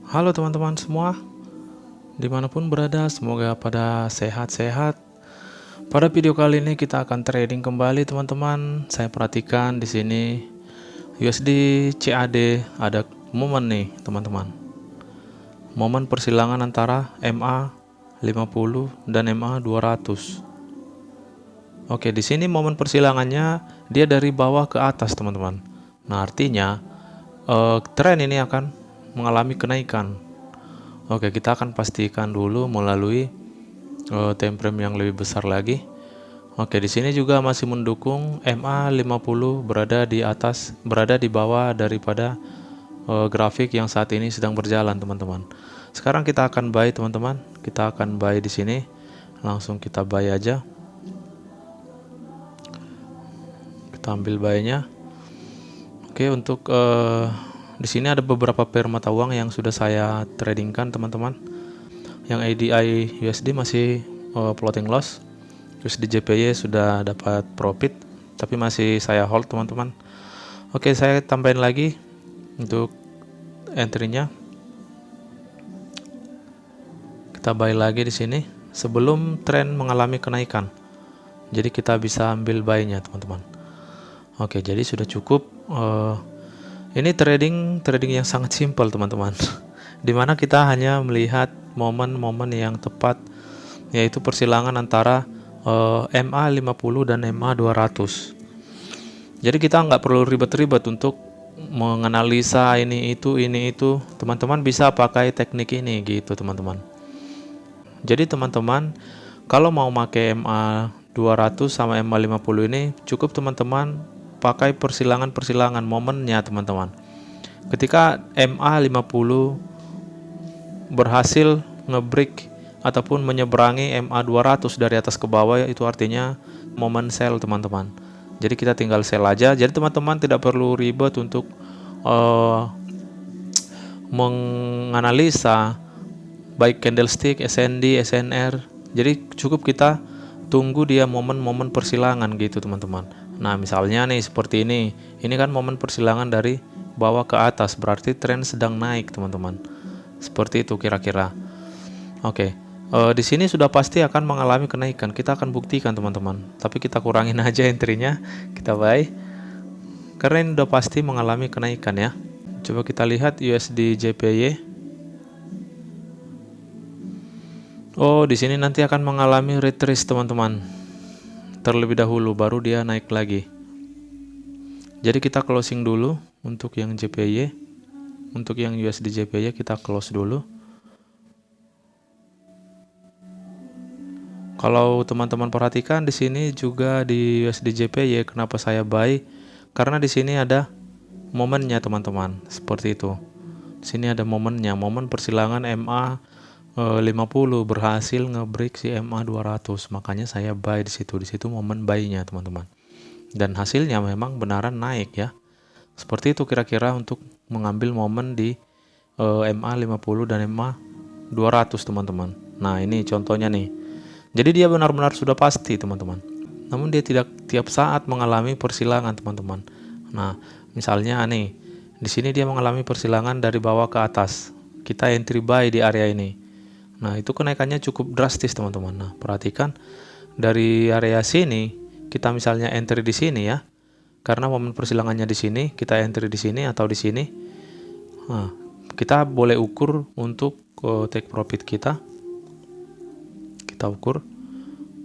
Halo teman-teman semua, dimanapun berada, semoga pada sehat-sehat. Pada video kali ini kita akan trading kembali teman-teman. Saya perhatikan di sini USD CAD ada momen nih teman-teman. Momen persilangan antara MA 50 dan MA 200. Oke, di sini momen persilangannya dia dari bawah ke atas teman-teman. Nah, artinya tren ini akan mengalami kenaikan. Oke, kita akan pastikan dulu melalui time frame yang lebih besar lagi. Oke, di sini juga masih mendukung MA 50 berada di atas, berada di bawah daripada grafik yang saat ini sedang berjalan, teman-teman. Sekarang kita akan buy, teman-teman. Kita akan buy di sini. Langsung kita buy aja. Kita ambil buy-nya. Oke, untuk di sini ada beberapa pair mata uang yang sudah saya tradingkan, teman-teman. Yang ADI USD masih floating loss. USD JPY sudah dapat profit, tapi masih saya hold, teman-teman. Oke, saya tambahin lagi untuk entry-nya. Kita buy lagi di sini sebelum tren mengalami kenaikan. Jadi kita bisa ambil buy-nya, teman-teman. Oke, jadi sudah cukup. Ini trading yang sangat simpel, teman-teman. Dimana kita hanya melihat momen-momen yang tepat, yaitu persilangan antara MA 50 dan MA 200. Jadi kita nggak perlu ribet-ribet untuk menganalisa ini itu. Teman-teman bisa pakai teknik ini gitu, teman-teman. Jadi teman-teman kalau mau pakai MA 200 sama MA 50 ini, cukup teman-teman pakai persilangan momennya, teman-teman. Ketika MA 50 berhasil ngebreak ataupun menyeberangi MA 200 dari atas ke bawah, itu artinya momen sell, teman-teman. Jadi kita tinggal sell aja. Jadi teman-teman tidak perlu ribet untuk menganalisa baik candlestick, SND, SNR. Jadi cukup kita tunggu dia momen-momen persilangan gitu, teman-teman. Nah, misalnya nih seperti ini. Ini kan momen persilangan dari bawah ke atas, berarti tren sedang naik, teman-teman. Seperti itu kira-kira. Oke. Di sini sudah pasti akan mengalami kenaikan. Kita akan buktikan, teman-teman. Tapi kita kurangin aja entry-nya. Kita buy. Karena ini sudah pasti mengalami kenaikan ya. Coba kita lihat USD JPY. Oh, di sini nanti akan mengalami retrace, teman-teman. Terlebih dahulu baru dia naik lagi. Jadi kita closing dulu untuk yang JPY. Untuk yang USD JPY kita close dulu. Kalau teman-teman perhatikan di sini juga di USD JPY kenapa saya buy? Karena di sini ada momennya, teman-teman. Seperti itu. Di sini ada momennya, momen persilangan MA 50 berhasil ngebreak si MA 200. Makanya saya buy di situ. Di situ momen buy-nya, teman-teman. Dan hasilnya memang benaran naik ya. Seperti itu kira-kira untuk mengambil momen di MA 50 dan MA 200, teman-teman. Nah, ini contohnya nih. Jadi dia benar-benar sudah pasti, teman-teman. Namun dia tidak tiap saat mengalami persilangan, teman-teman. Nah, misalnya nih, di sini dia mengalami persilangan dari bawah ke atas. Kita entry buy di area ini. Nah, itu kenaikannya cukup drastis, teman-teman. Nah, perhatikan dari area sini, kita misalnya entry di sini ya. Karena momen persilangannya di sini, kita entry di sini atau di sini. Nah, kita boleh ukur untuk take profit kita. Kita ukur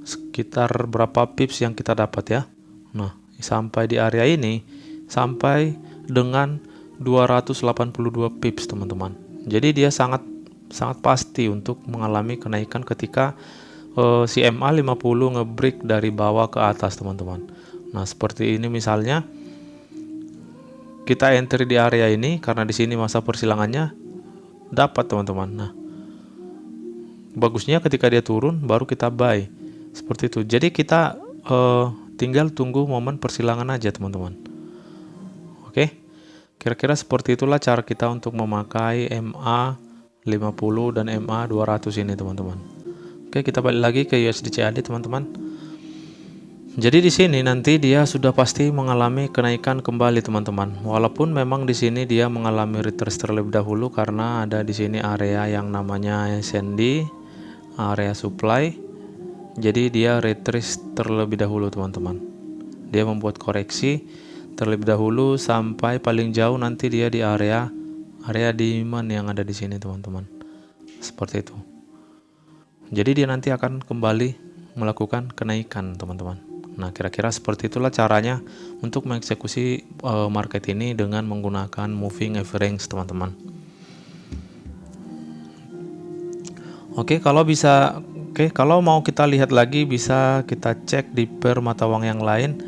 sekitar berapa pips yang kita dapat ya. Nah, sampai di area ini sampai dengan 282 pips, teman-teman. Jadi dia sangat pasti untuk mengalami kenaikan ketika si MA 50 ngebreak dari bawah ke atas, teman-teman. Nah, seperti ini misalnya kita entry di area ini karena di sini masa persilangannya dapat, teman-teman. Nah, bagusnya ketika dia turun baru kita buy. Seperti itu. Jadi kita tinggal tunggu momen persilangan aja, teman-teman. Oke. Kira-kira seperti itulah cara kita untuk memakai MA 50 dan MA 200 ini, teman-teman. Oke, kita balik lagi ke USD CAD, teman-teman. Jadi di sini nanti dia sudah pasti mengalami kenaikan kembali teman-teman. Walaupun memang di sini dia mengalami retrace terlebih dahulu karena ada di sini area yang namanya SND, area supply. Jadi dia retrace terlebih dahulu teman-teman. Dia membuat koreksi terlebih dahulu sampai paling jauh nanti dia di area demand yang ada di sini teman-teman. Seperti itu. Jadi dia nanti akan kembali melakukan kenaikan teman-teman. Nah, kira-kira seperti itulah caranya untuk mengeksekusi market ini dengan menggunakan moving average teman-teman. Oke, kalau mau kita lihat lagi bisa kita cek di per mata uang yang lain.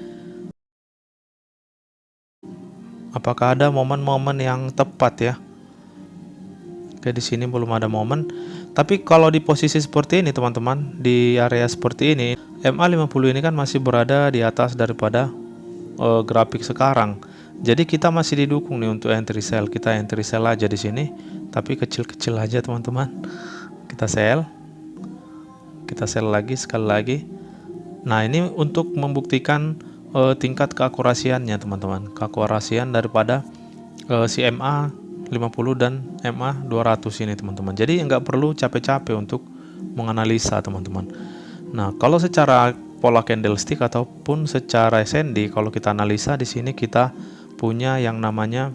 Apakah ada momen-momen yang tepat ya? Oke, di sini belum ada momen. Tapi kalau di posisi seperti ini teman-teman, di area seperti ini, MA50 ini kan masih berada di atas daripada grafik sekarang. Jadi kita masih didukung nih untuk entry sell. Kita entry sell aja di sini, tapi kecil-kecil aja teman-teman. Kita sell lagi sekali lagi. Nah, ini untuk membuktikan tingkat keakurasiannya teman-teman. Keakurasian daripada si MA50 dan MA200 ini teman-teman. Jadi nggak perlu capek-capek untuk menganalisa teman-teman. Nah, kalau secara pola candlestick ataupun secara SND, kalau kita analisa di sini kita punya yang namanya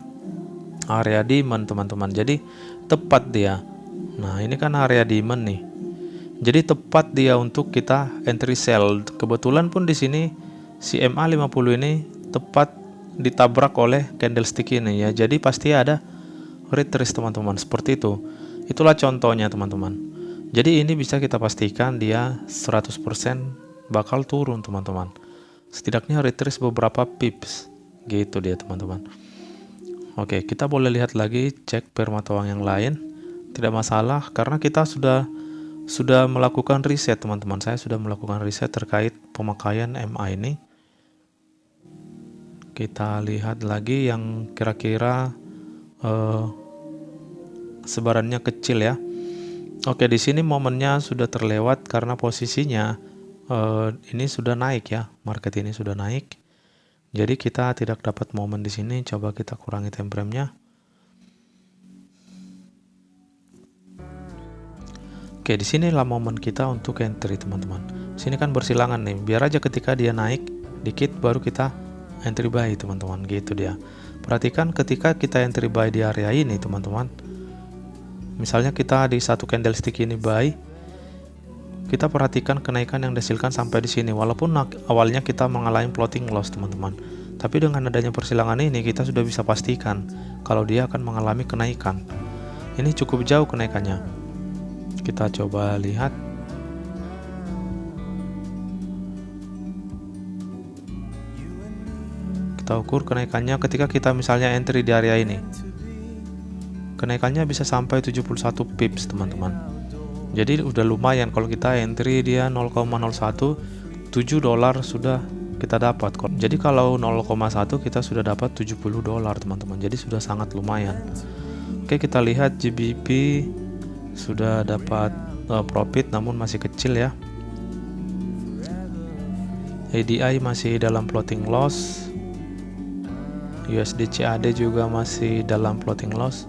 area demand teman-teman. Jadi tepat dia. Nah, ini kan area demand nih. Jadi tepat dia untuk kita entry sell. Kebetulan pun di sini si MA50 ini tepat ditabrak oleh candlestick ini ya. Jadi pasti ada retrace teman-teman, seperti itu. Itulah contohnya teman-teman. Jadi ini bisa kita pastikan dia 100% bakal turun teman-teman. Setidaknya retrace beberapa pips. Gitu dia teman-teman. Oke, kita boleh lihat lagi cek per mata uang yang lain. Tidak masalah karena kita sudah melakukan riset teman-teman. Saya sudah melakukan riset terkait pemakaian MA ini. Kita lihat lagi yang kira-kira sebarannya kecil ya. Oke, di sini momennya sudah terlewat karena posisinya ini sudah naik ya. Market ini sudah naik. Jadi kita tidak dapat momen di sini. Coba kita kurangi time frame-nya. Oke, di sinilah momen kita untuk entry teman-teman. Sini kan bersilangan nih. Biar aja ketika dia naik dikit baru kita entry buy teman-teman. Gitu dia. Perhatikan ketika kita entry buy di area ini teman-teman. Misalnya kita di satu candlestick ini buy, kita perhatikan kenaikan yang dihasilkan sampai di sini. Walaupun awalnya kita mengalami floating loss teman-teman, tapi dengan adanya persilangan ini kita sudah bisa pastikan kalau dia akan mengalami kenaikan. Ini cukup jauh kenaikannya. Kita coba lihat. Kita ukur kenaikannya ketika kita misalnya entry di area ini. Kenaikannya bisa sampai 71 pips teman-teman. Jadi udah lumayan kalau kita entry dia 0,01, 7 dolar sudah kita dapat. Jadi kalau 0,1 kita sudah dapat 70 dolar teman-teman. Jadi sudah sangat lumayan. Oke, kita lihat GBP sudah dapat profit namun masih kecil ya. ADI masih dalam floating loss. USD CAD juga masih dalam floating loss.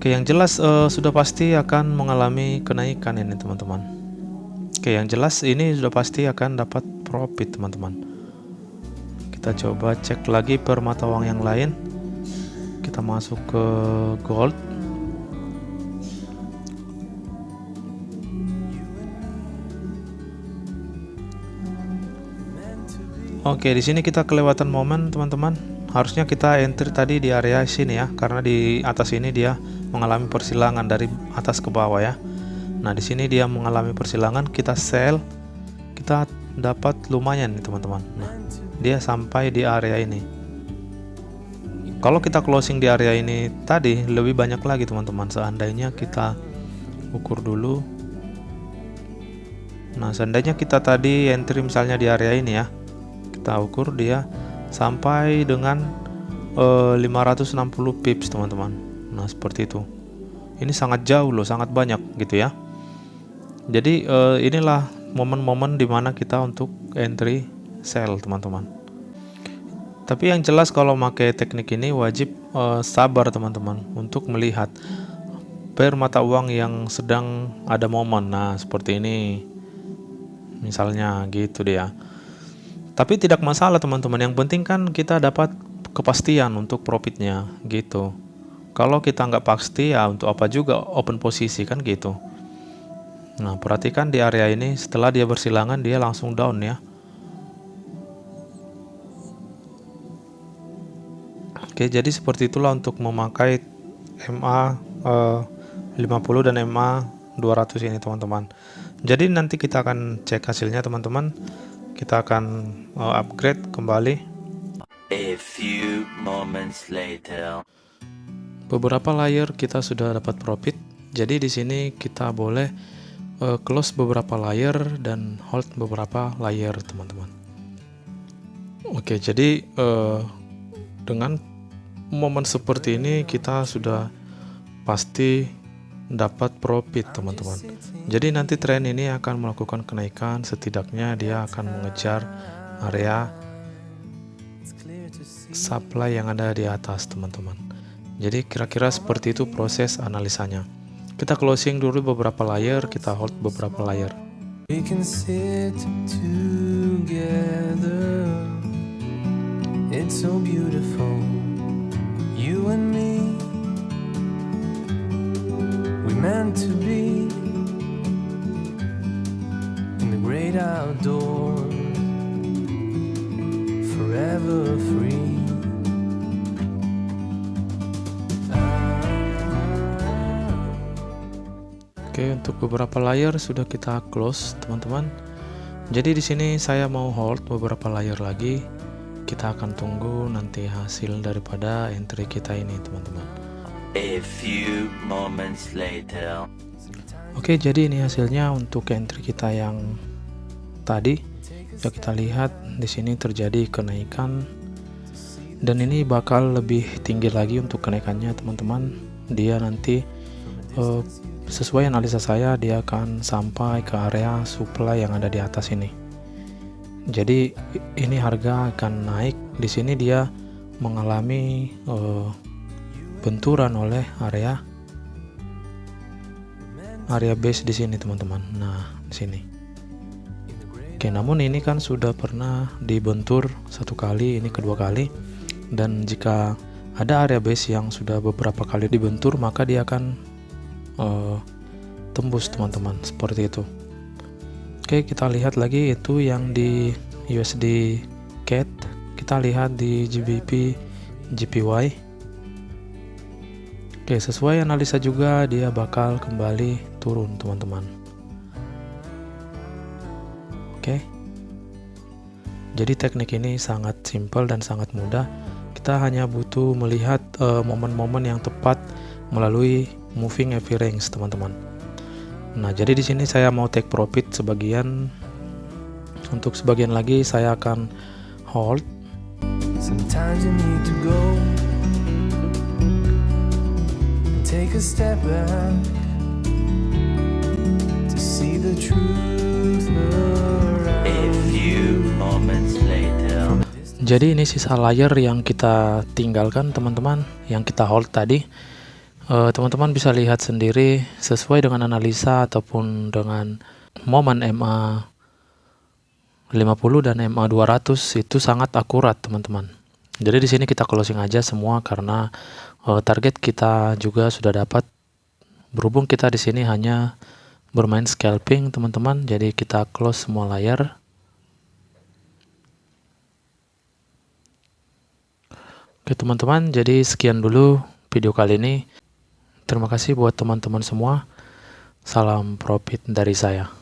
Oke, yang jelas sudah pasti akan mengalami kenaikan ini teman-teman. Oke, yang jelas ini sudah pasti akan dapat profit teman-teman. Kita coba cek lagi per mata uang yang lain. Kita masuk ke gold. Oke, di sini kita kelewatan momen teman-teman. Harusnya kita entry tadi di area sini ya, karena di atas ini dia mengalami persilangan dari atas ke bawah ya. Nah, di sini dia mengalami persilangan, kita sell, kita dapat lumayan nih teman-teman. Nah, dia sampai di area ini. Kalau kita closing di area ini tadi lebih banyak lagi teman-teman. Seandainya kita ukur dulu. Nah, seandainya kita tadi entry misalnya di area ini ya, kita ukur dia sampai dengan 560 pips teman-teman. Nah, seperti itu. Ini sangat jauh loh, sangat banyak gitu ya. Jadi inilah momen-momen dimana kita untuk entry sell teman-teman. Tapi yang jelas kalau pakai teknik ini wajib sabar teman-teman untuk melihat pair mata uang yang sedang ada momen. Nah seperti ini misalnya gitu dia. Tapi tidak masalah teman-teman, yang penting kan kita dapat kepastian untuk profitnya gitu. Kalau kita nggak pasti ya untuk apa juga open posisi kan gitu. Nah perhatikan di area ini setelah dia bersilangan dia langsung down ya. Oke, jadi seperti itulah untuk memakai MA 50 dan MA 200 ini teman-teman. Jadi nanti kita akan cek hasilnya teman-teman. Kita akan upgrade kembali. A few moments later. Beberapa layer kita sudah dapat profit. Jadi di sini kita boleh close beberapa layer dan hold beberapa layer teman-teman. Oke, jadi dengan momen seperti ini kita sudah pasti dapat profit teman-teman. Jadi nanti tren ini akan melakukan kenaikan, setidaknya dia akan mengejar area supply yang ada di atas teman-teman. Jadi kira-kira seperti itu proses analisanya. Kita closing dulu beberapa layer, kita hold beberapa layer. We can sit together. It's so beautiful. You and me. We meant to be in the great outdoors, forever free. Oke, untuk beberapa layer sudah kita close, teman-teman. Jadi di sini saya mau hold beberapa layer lagi. Kita akan tunggu nanti hasil daripada entry kita ini, teman-teman. A few moments later. Oke, jadi ini hasilnya untuk entry kita yang tadi. Ya, kita lihat di sini terjadi kenaikan dan ini bakal lebih tinggi lagi untuk kenaikannya, teman-teman. Dia nanti sesuai analisa saya dia akan sampai ke area supply yang ada di atas ini. Jadi ini harga akan naik. Di sini dia mengalami benturan oleh area base di sini, teman-teman. Nah, di sini. Oke, namun ini kan sudah pernah dibentur satu kali, ini kedua kali. Dan jika ada area base yang sudah beberapa kali dibentur, maka dia akan tembus, teman-teman, seperti itu. Oke, kita lihat lagi itu yang di USD CAD. Kita lihat di GBP JPY. Oke, sesuai analisa juga dia bakal kembali turun, teman-teman. Oke, jadi teknik ini sangat simpel dan sangat mudah. Kita hanya butuh melihat momen-momen yang tepat melalui moving average range, teman-teman. Nah, jadi di sini saya mau take profit sebagian. Untuk sebagian lagi saya akan hold. Sometimes you need to go and take a step back to see the truth around. A few moments later. Jadi ini sisa layer yang kita tinggalkan, teman-teman, yang kita hold tadi. Teman-teman bisa lihat sendiri sesuai dengan analisa ataupun dengan momen MA 50 dan MA 200 itu sangat akurat, teman-teman. Jadi di sini kita closing aja semua karena target kita juga sudah dapat. Berhubung kita di sini hanya bermain scalping, teman-teman, jadi kita close semua layer. Oke, teman-teman, jadi sekian dulu video kali ini. Terima kasih buat teman-teman semua. Salam profit dari saya.